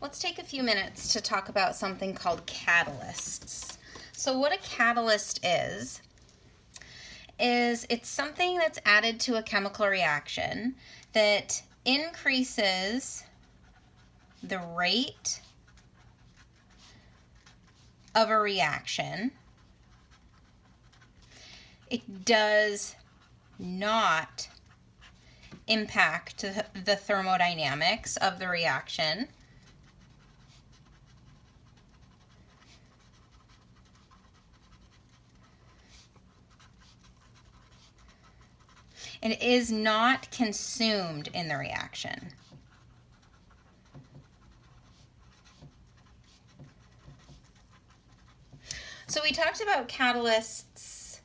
Let's take a few minutes to talk about something called catalysts. So what a catalyst is it's something that's added to a chemical reaction that increases the rate of a reaction. It does not impact the thermodynamics of the reaction. And it is not consumed in the reaction. So we talked about catalysts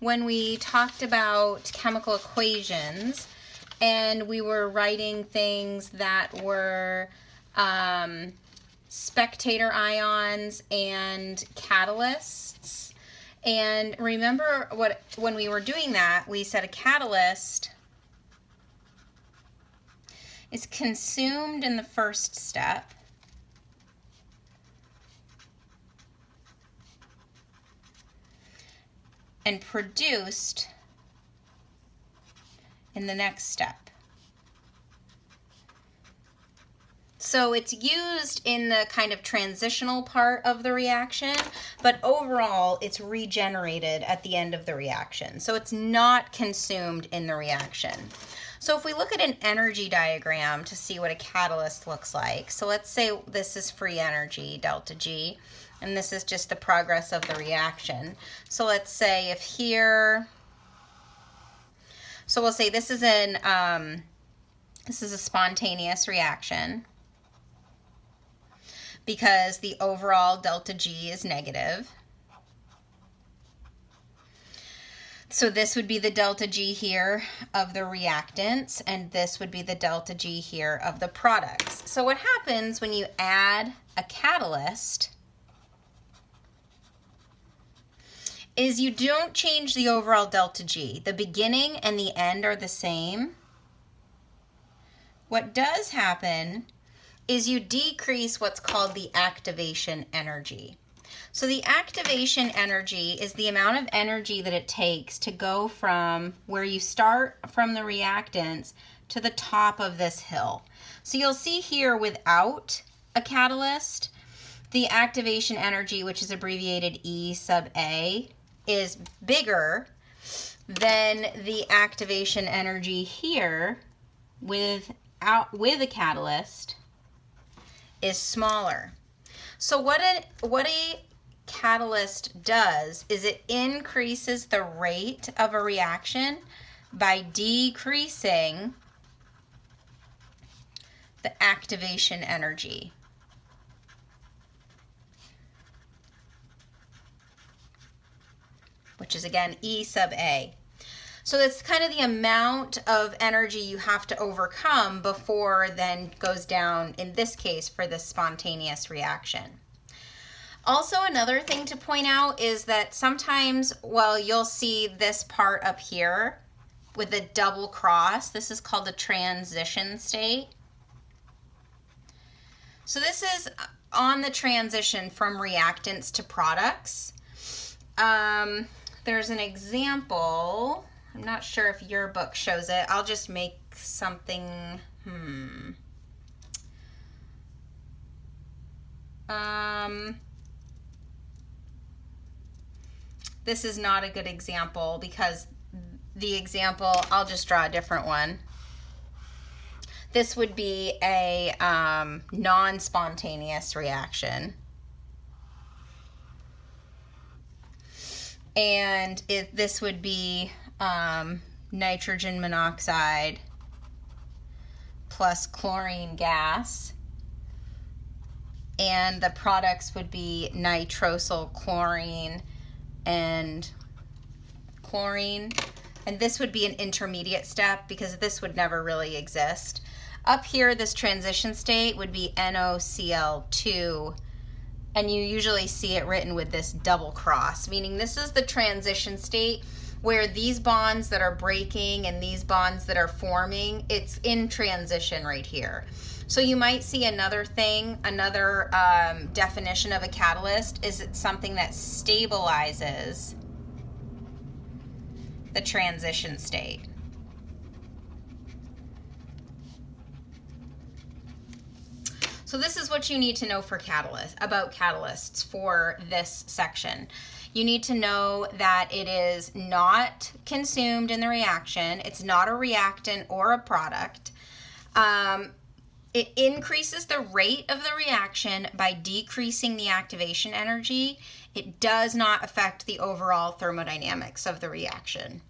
when we talked about chemical equations, and we were writing things that were spectator ions and catalysts. And remember when we were doing that, we said a catalyst is consumed in the first step, and produced in the next step. So it's used in the kind of transitional part of the reaction, but overall it's regenerated at the end of the reaction. So it's not consumed in the reaction. So if we look at an energy diagram to see what a catalyst looks like, so let's say this is free energy, delta G, and this is just the progress of the reaction. So let's say if here, so we'll say this is a spontaneous reaction because the overall delta G is negative. So this would be the delta G here of the reactants, and this would be the delta G here of the products. So what happens when you add a catalyst is you don't change the overall delta G. The beginning and the end are the same. What does happen is you decrease what's called the activation energy. So the activation energy is the amount of energy that it takes to go from where you start from the reactants to the top of this hill. So you'll see here without a catalyst, the activation energy, which is abbreviated E sub A, is bigger than the activation energy here with a catalyst is smaller. So what a catalyst does is it increases the rate of a reaction by decreasing the activation energy. Which is again E sub A. So that's kind of the amount of energy you have to overcome before then goes down, in this case, for this spontaneous reaction. Also, another thing to point out is that sometimes, well, you'll see this part up here with a double cross. This is called a transition state. So this is on the transition from reactants to products. There's an example. I'm not sure if your book shows it. I'll just make something, this is not a good example because the example, I'll just draw a different one. This would be a non-spontaneous reaction. And this would be nitrogen monoxide plus chlorine gas, and the products would be nitrosyl chlorine and chlorine, and this would be an intermediate step because this would never really exist. Up here, this transition state would be NOCl2, and you usually see it written with this double cross, meaning this is the transition state where these bonds that are breaking and these bonds that are forming, it's in transition right here. So you might see another thing, another definition of a catalyst is it's something that stabilizes the transition state. So this is what you need to know for about catalysts for this section. You need to know that it is not consumed in the reaction. It's not a reactant or a product. It increases the rate of the reaction by decreasing the activation energy. It does not affect the overall thermodynamics of the reaction.